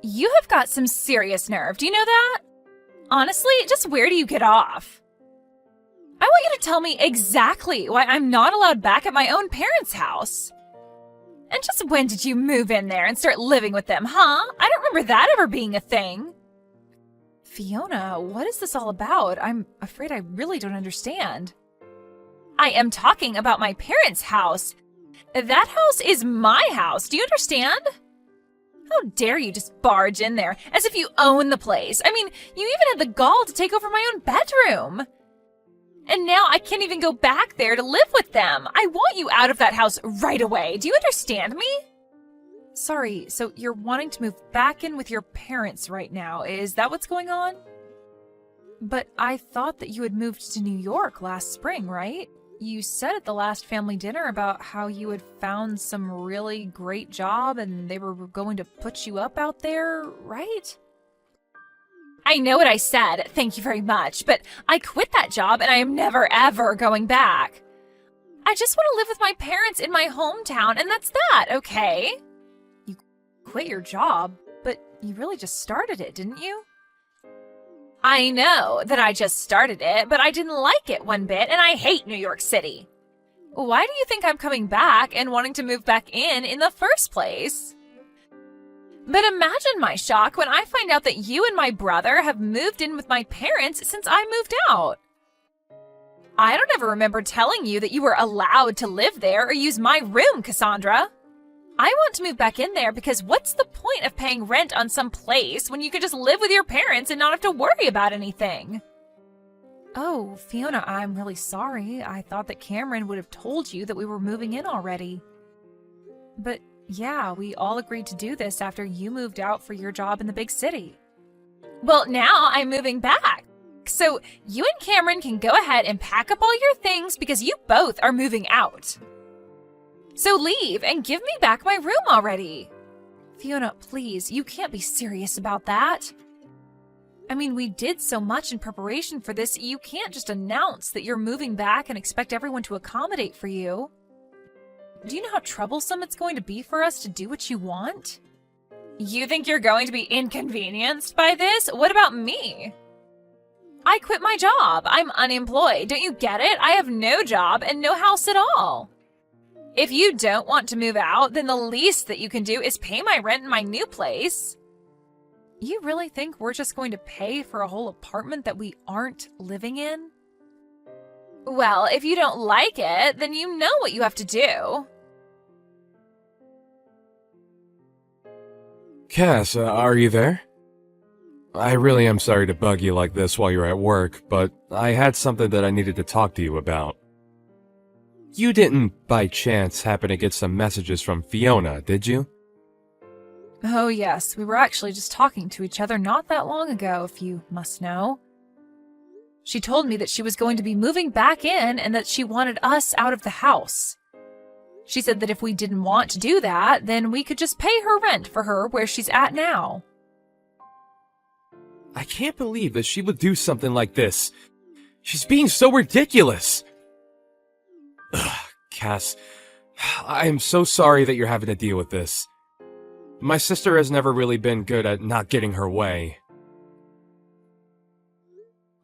You have got some serious nerve, do you know that? Honestly, just where do you get off? I want you to tell me exactly why I'm not allowed back at my own parents' house. And just when did you move in there and start living with them, huh? I don't remember that ever being a thing. Fiona, what is this all about? I'm afraid I really don't understand. I am talking about my parents' house. That house is my house, do you understand? How dare you just barge in there as if you own the place? I mean, you even had the gall to take over my own bedroom. And now I can't even go back there to live with them. I want you out of that house right away. Do you understand me? Sorry, so you're wanting to move back in with your parents right now. Is that what's going on? But I thought that you had moved to New York last spring, right? You said at the last family dinner about how you had found some really great job and they were going to put you up out there, right? I know what I said, thank you very much, but I quit that job and I am never ever going back. I just want to live with my parents in my hometown and that's that, okay? You quit your job, but you really just started it, didn't you? I know that I just started it, but I didn't like it one bit and I hate New York City. Why do you think I'm coming back and wanting to move back in the first place? But imagine my shock when I find out that you and my brother have moved in with my parents since I moved out. I don't ever remember telling you that you were allowed to live there or use my room, Cassandra. I want to move back in there because what's the point of paying rent on some place when you could just live with your parents and not have to worry about anything? Oh, Fiona, I'm really sorry. I thought that Cameron would have told you that we were moving in already. But yeah, we all agreed to do this after you moved out for your job in the big city. Well, now I'm moving back. So you and Cameron can go ahead and pack up all your things because you both are moving out. So leave and give me back my room already. Fiona, please, you can't be serious about that. I mean, we did so much in preparation for this, you can't just announce that you're moving back and expect everyone to accommodate for you. Do you know how troublesome it's going to be for us to do what you want? You think you're going to be inconvenienced by this? What about me? I quit my job. I'm unemployed. Don't you get it? I have no job and no house at all. If you don't want to move out, then the least that you can do is pay my rent in my new place. You really think we're just going to pay for a whole apartment that we aren't living in? Well, if you don't like it, then you know what you have to do. Cass, are you there? I really am sorry to bug you like this while you're at work, but I had something that I needed to talk to you about. You didn't, by chance, happen to get some messages from Fiona, did you? Oh yes, we were actually just talking to each other not that long ago, if you must know. She told me that she was going to be moving back in and that she wanted us out of the house. She said that if we didn't want to do that, then we could just pay her rent for her where she's at now. I can't believe that she would do something like this. She's being so ridiculous. Ugh, Cass, I am so sorry that you're having to deal with this. My sister has never really been good at not getting her way.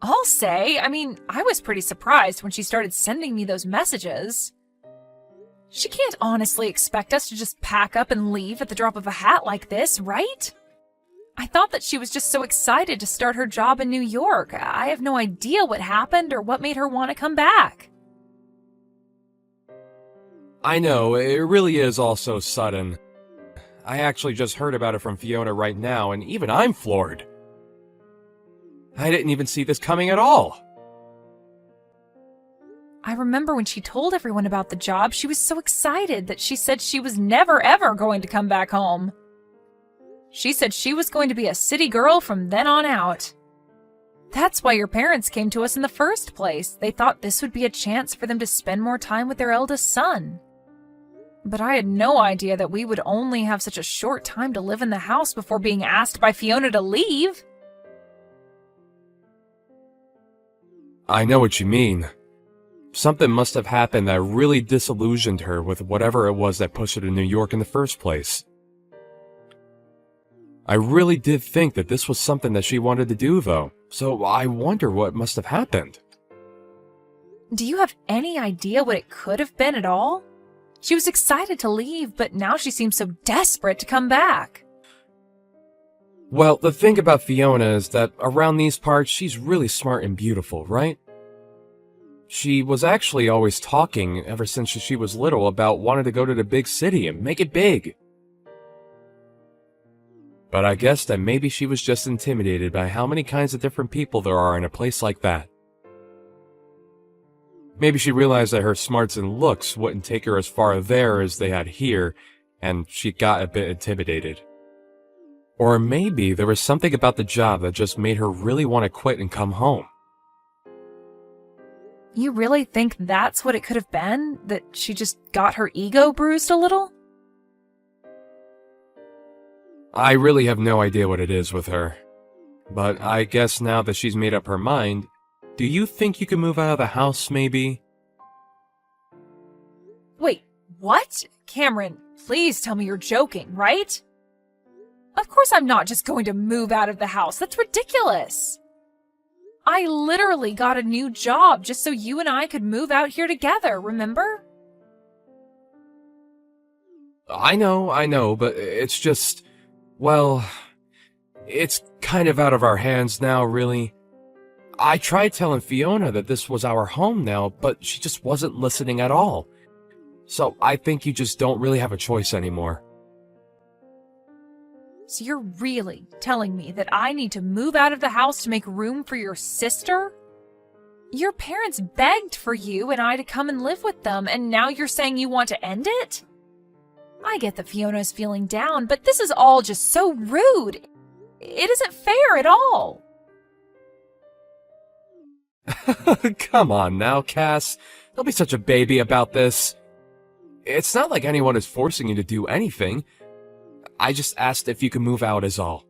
I'll say, I was pretty surprised when she started sending me those messages. She can't honestly expect us to just pack up and leave at the drop of a hat like this, right? I thought that she was just so excited to start her job in New York. I have no idea what happened or what made her want to come back. I know, it really is all so sudden. I actually just heard about it from Fiona right now, and even I'm floored. I didn't even see this coming at all. I remember when she told everyone about the job, she was so excited that she said she was never ever going to come back home. She said she was going to be a city girl from then on out. That's why your parents came to us in the first place. They thought this would be a chance for them to spend more time with their eldest son. But I had no idea that we would only have such a short time to live in the house before being asked by Fiona to leave. I know what you mean. Something must have happened that really disillusioned her with whatever it was that pushed her to New York in the first place. I really did think that this was something that she wanted to do, though, so I wonder what must have happened. Do you have any idea what it could have been at all? She was excited to leave, but now she seems so desperate to come back. Well, the thing about Fiona is that around these parts, she's really smart and beautiful, right? She was actually always talking ever since she was little about wanting to go to the big city and make it big. But I guess that maybe she was just intimidated by how many kinds of different people there are in a place like that. Maybe she realized that her smarts and looks wouldn't take her as far there as they had here, and she got a bit intimidated. Or maybe there was something about the job that just made her really want to quit and come home. You really think that's what it could have been? That she just got her ego bruised a little? I really have no idea what it is with her. But I guess now that she's made up her mind, do you think you can move out of the house, maybe? Wait, what? Cameron, please tell me you're joking, right? Of course I'm not just going to move out of the house. That's ridiculous. I literally got a new job just so you and I could move out here together, remember? I know, but it's just... Well, it's kind of out of our hands now, really. I tried telling Fiona that this was our home now, but she just wasn't listening at all. So I think you just don't really have a choice anymore. So you're really telling me that I need to move out of the house to make room for your sister? Your parents begged for you and I to come and live with them, and now you're saying you want to end it? I get that Fiona's feeling down, but this is all just so rude. It isn't fair at all. Come on now, Cass. Don't be such a baby about this. It's not like anyone is forcing you to do anything. I just asked if you could move out is all.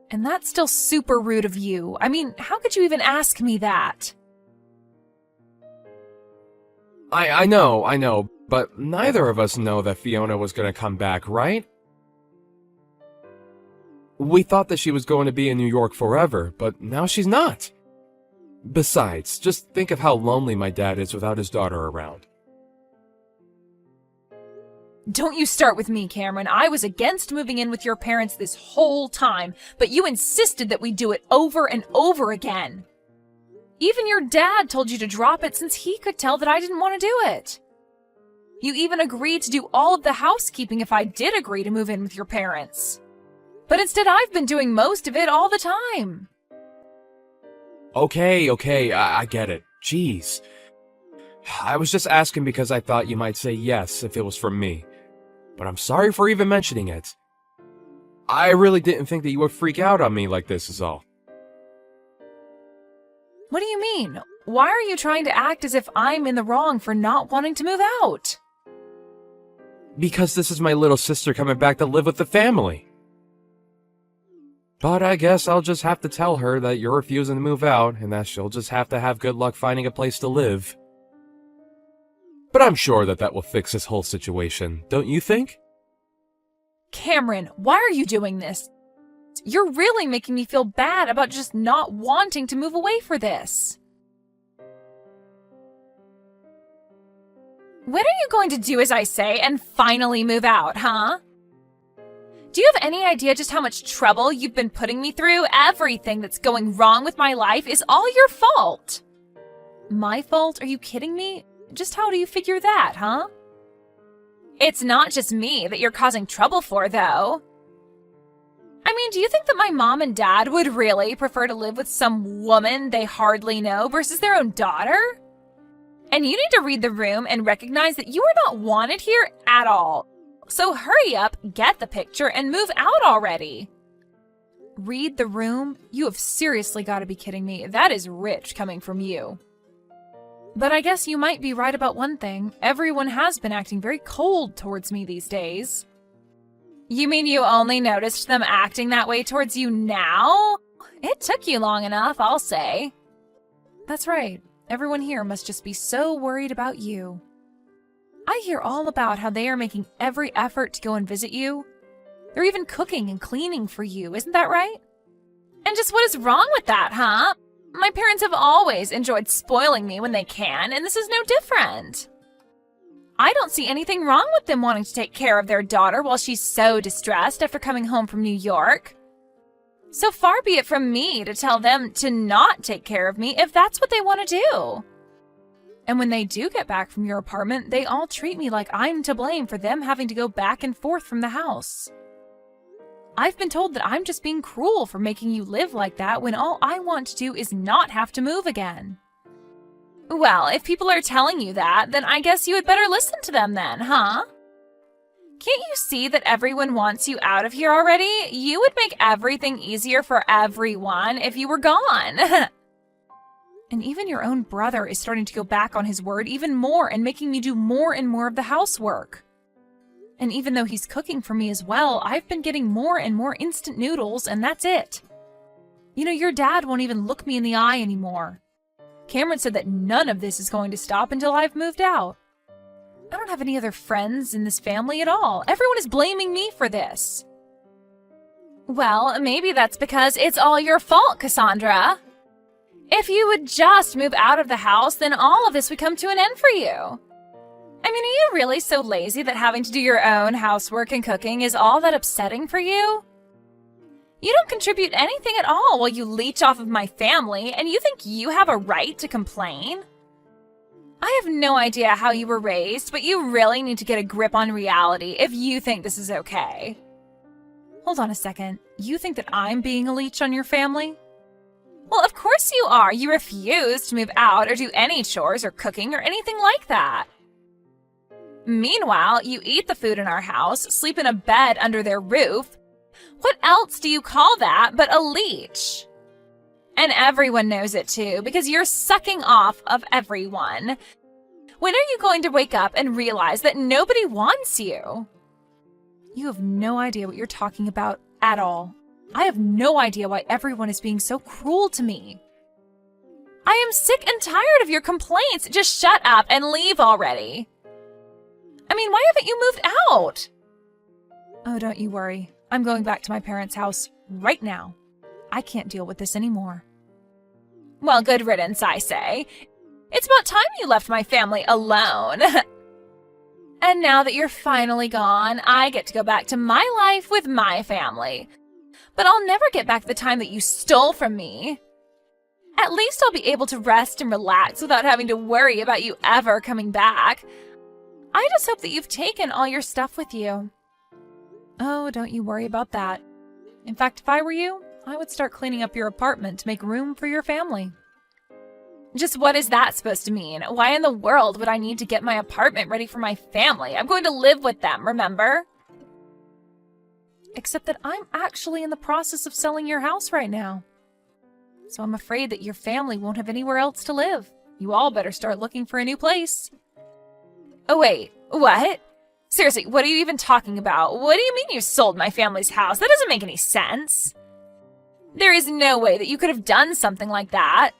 And that's still super rude of you. I mean, how could you even ask me that? I know, but neither of us know that Fiona was going to come back, right? We thought that she was going to be in New York forever, but now she's not. Besides, just think of how lonely my dad is without his daughter around. Don't you start with me, Cameron. I was against moving in with your parents this whole time, but you insisted that we do it over and over again. Even your dad told you to drop it since he could tell that I didn't want to do it. You even agreed to do all of the housekeeping if I did agree to move in with your parents. But instead, I've been doing most of it all the time. Okay, I get it. Jeez. I was just asking because I thought you might say yes if it was from me. But I'm sorry for even mentioning it. I really didn't think that you would freak out on me like this is all. What do you mean? Why are you trying to act as if I'm in the wrong for not wanting to move out? Because this is my little sister coming back to live with the family. But I guess I'll just have to tell her that you're refusing to move out and that she'll just have to have good luck finding a place to live. But I'm sure that that will fix this whole situation, don't you think? Cameron, why are you doing this? You're really making me feel bad about just not wanting to move away for this. When are you going to do as I say and finally move out, huh? Do you have any idea just how much trouble you've been putting me through? Everything that's going wrong with my life is all your fault. My fault? Are you kidding me? Just how do you figure that, huh? It's not just me that you're causing trouble for, though. I mean, do you think that my mom and dad would really prefer to live with some woman they hardly know versus their own daughter? And you need to read the room and recognize that you are not wanted here at all. So hurry up, get the picture, and move out already. Read the room? You have seriously got to be kidding me. That is rich coming from you. But I guess you might be right about one thing. Everyone has been acting very cold towards me these days. You mean you only noticed them acting that way towards you now? It took you long enough, I'll say. That's right. Everyone here must just be so worried about you. I hear all about how they are making every effort to go and visit you. They're even cooking and cleaning for you, isn't that right? And just what is wrong with that, huh? My parents have always enjoyed spoiling me when they can, and this is no different. I don't see anything wrong with them wanting to take care of their daughter while she's so distressed after coming home from New York. So far be it from me to tell them to not take care of me if that's what they want to do. And when they do get back from your apartment, they all treat me like I'm to blame for them having to go back and forth from the house. I've been told that I'm just being cruel for making you live like that when all I want to do is not have to move again. Well, if people are telling you that, then I guess you had better listen to them then, huh? Can't you see that everyone wants you out of here already? You would make everything easier for everyone if you were gone. And even your own brother is starting to go back on his word even more and making me do more and more of the housework. And even though he's cooking for me as well, I've been getting more and more instant noodles, and that's it. You know, your dad won't even look me in the eye anymore. Cameron said that none of this is going to stop until I've moved out. I don't have any other friends in this family at all. Everyone is blaming me for this. Well, maybe that's because it's all your fault, Cassandra. If you would just move out of the house, then all of this would come to an end for you. I mean, are you really so lazy that having to do your own housework and cooking is all that upsetting for you? You don't contribute anything at all while you leech off of my family, and you think you have a right to complain? I have no idea how you were raised, but you really need to get a grip on reality if you think this is okay. Hold on a second. You think that I'm being a leech on your family? Well, of course you are. You refuse to move out or do any chores or cooking or anything like that. Meanwhile, you eat the food in our house, sleep in a bed under their roof. What else do you call that but a leech? And everyone knows it too, because you're sucking off of everyone. When are you going to wake up and realize that nobody wants you? You have no idea what you're talking about at all. I have no idea why everyone is being so cruel to me. I am sick and tired of your complaints. Just shut up and leave already. I mean, why haven't you moved out? Oh, don't you worry. I'm going back to my parents' house right now. I can't deal with this anymore. Well, good riddance, I say. It's about time you left my family alone. And now that you're finally gone, I get to go back to my life with my family. But I'll never get back the time that you stole from me. At least I'll be able to rest and relax without having to worry about you ever coming back. I just hope that you've taken all your stuff with you. Oh, don't you worry about that. In fact, if I were you, I would start cleaning up your apartment to make room for your family. Just what is that supposed to mean? Why in the world would I need to get my apartment ready for my family? I'm going to live with them, remember? Except that I'm actually in the process of selling your house right now. So I'm afraid that your family won't have anywhere else to live. You all better start looking for a new place. Oh wait, what? Seriously, what are you even talking about? What do you mean you sold my family's house? That doesn't make any sense. There is no way that you could have done something like that.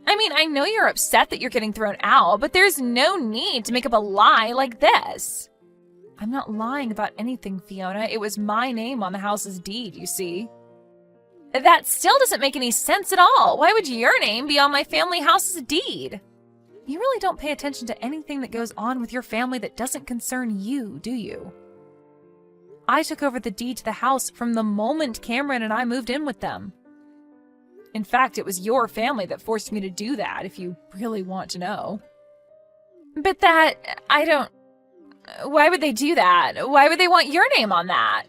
I mean, I know you're upset that you're getting thrown out, but there's no need to make up a lie like this. I'm not lying about anything, Fiona. It was my name on the house's deed, you see. That still doesn't make any sense at all. Why would your name be on my family house's deed? You really don't pay attention to anything that goes on with your family that doesn't concern you, do you? I took over the deed to the house from the moment Cameron and I moved in with them. In fact, it was your family that forced me to do that, if you really want to know. But why would they do that? Why would they want your name on that?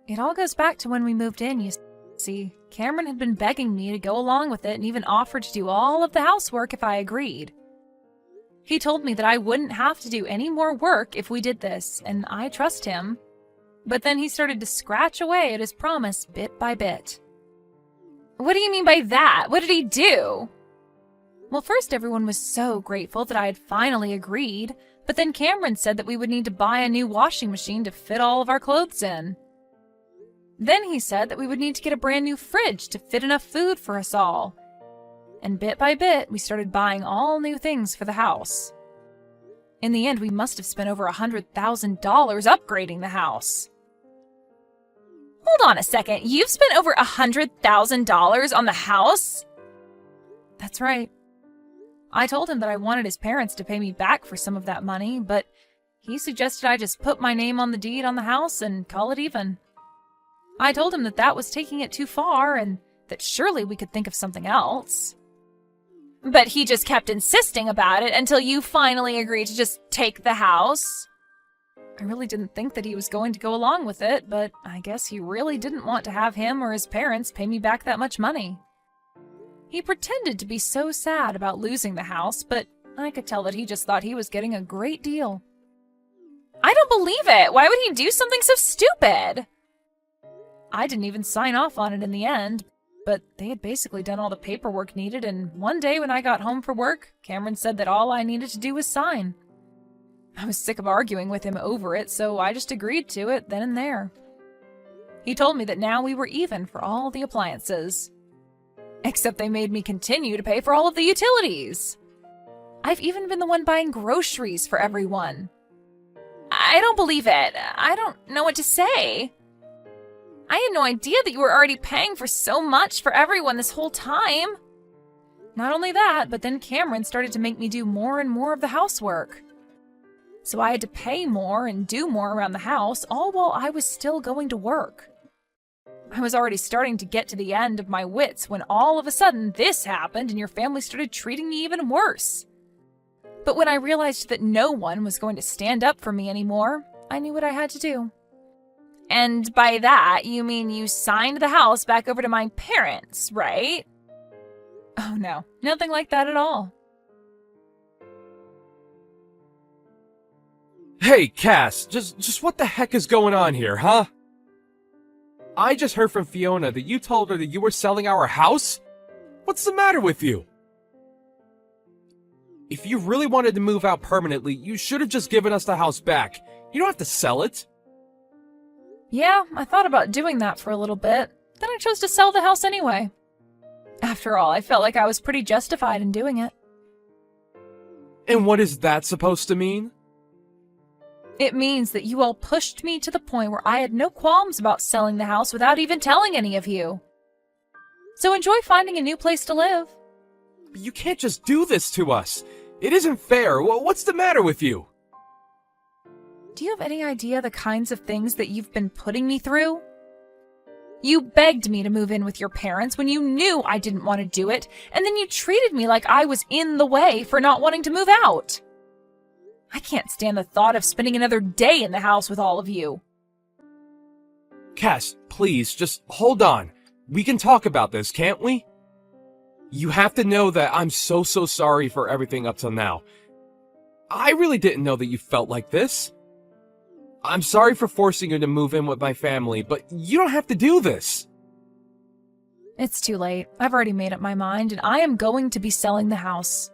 It all goes back to when we moved in, you see. Cameron had been begging me to go along with it and even offered to do all of the housework if I agreed. He told me that I wouldn't have to do any more work if we did this, and I trust him. But then he started to scratch away at his promise bit by bit. What do you mean by that? What did he do? Well, first everyone was so grateful that I had finally agreed, but then Cameron said that we would need to buy a new washing machine to fit all of our clothes in. Then he said that we would need to get a brand new fridge to fit enough food for us all. And bit by bit, we started buying all new things for the house. In the end, we must have spent over $100,000 upgrading the house. Hold on a second. You've spent over $100,000 on the house? That's right. I told him that I wanted his parents to pay me back for some of that money, but he suggested I just put my name on the deed on the house and call it even. I told him that that was taking it too far and that surely we could think of something else. But he just kept insisting about it until you finally agreed to just take the house. I really didn't think that he was going to go along with it, but I guess he really didn't want to have him or his parents pay me back that much money. He pretended to be so sad about losing the house, but I could tell that he just thought he was getting a great deal. I don't believe it! Why would he do something so stupid? I didn't even sign off on it in the end, but they had basically done all the paperwork needed, and one day when I got home from work, Cameron said that all I needed to do was sign. I was sick of arguing with him over it, so I just agreed to it then and there. He told me that now we were even for all the appliances. Except they made me continue to pay for all of the utilities. I've even been the one buying groceries for everyone. I don't believe it. I don't know what to say. I had no idea that you were already paying for so much for everyone this whole time. Not only that, but then Cameron started to make me do more and more of the housework. So I had to pay more and do more around the house, all while I was still going to work. I was already starting to get to the end of my wits when all of a sudden this happened and your family started treating me even worse. But when I realized that no one was going to stand up for me anymore, I knew what I had to do. And by that, you mean you signed the house back over to my parents, right? Oh no, nothing like that at all. Hey, Cass, just what the heck is going on here, huh? I just heard from Fiona that you told her that you were selling our house? What's the matter with you? If you really wanted to move out permanently, you should have just given us the house back. You don't have to sell it. Yeah, I thought about doing that for a little bit. Then I chose to sell the house anyway. After all, I felt like I was pretty justified in doing it. And what is that supposed to mean? It means that you all pushed me to the point where I had no qualms about selling the house without even telling any of you. So enjoy finding a new place to live. But you can't just do this to us. It isn't fair. What's the matter with you? Do you have any idea the kinds of things that you've been putting me through? You begged me to move in with your parents when you knew I didn't want to do it, and then you treated me like I was in the way for not wanting to move out. I can't stand the thought of spending another day in the house with all of you. Cass, please, just hold on. We can talk about this, can't we? You have to know that I'm so sorry for everything up till now. I really didn't know that you felt like this. I'm sorry for forcing you to move in with my family, but you don't have to do this. It's too late. I've already made up my mind, and I am going to be selling the house.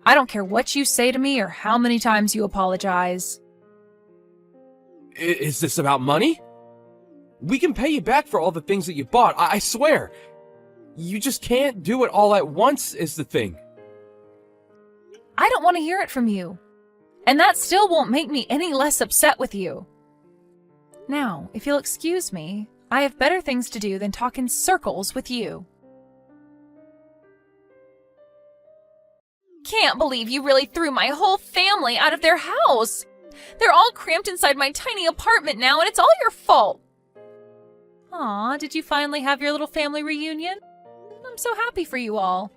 I don't care what you say to me or how many times you apologize. Is this about money? We can pay you back for all the things that you bought, I swear. You just can't do it all at once is the thing. I don't want to hear it from you. And that still won't make me any less upset with you. Now, if you'll excuse me, I have better things to do than talk in circles with you. Can't believe you really threw my whole family out of their house. They're all cramped inside my tiny apartment now, and it's all your fault. Aw, did you finally have your little family reunion? I'm so happy for you all.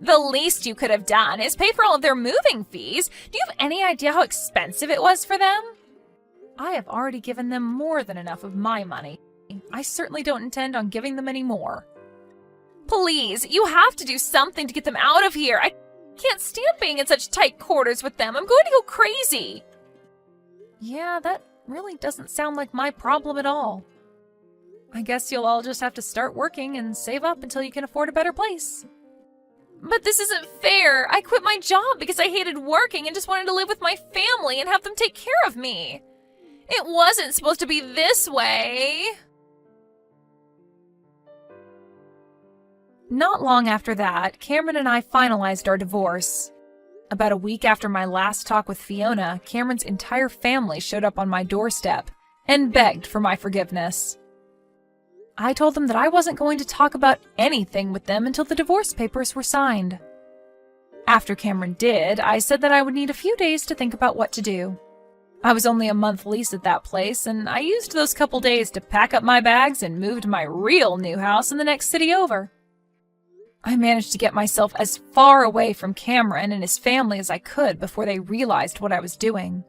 The least you could have done is pay for all of their moving fees. Do you have any idea how expensive it was for them? I have already given them more than enough of my money. I certainly don't intend on giving them any more. Please, you have to do something to get them out of here. I can't stand being in such tight quarters with them. I'm going to go crazy. Yeah, that really doesn't sound like my problem at all. I guess you'll all just have to start working and save up until you can afford a better place. But this isn't fair. I quit my job because I hated working and just wanted to live with my family and have them take care of me. It wasn't supposed to be this way. Not long after that, Cameron and I finalized our divorce. About a week after my last talk with Fiona, Cameron's entire family showed up on my doorstep, and begged for my forgiveness. I told them that I wasn't going to talk about anything with them until the divorce papers were signed. After Cameron did, I said that I would need a few days to think about what to do. I was only a month lease at that place, and I used those couple days to pack up my bags and move to my real new house in the next city over. I managed to get myself as far away from Cameron and his family as I could before they realized what I was doing.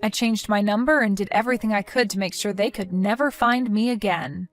I changed my number and did everything I could to make sure they could never find me again.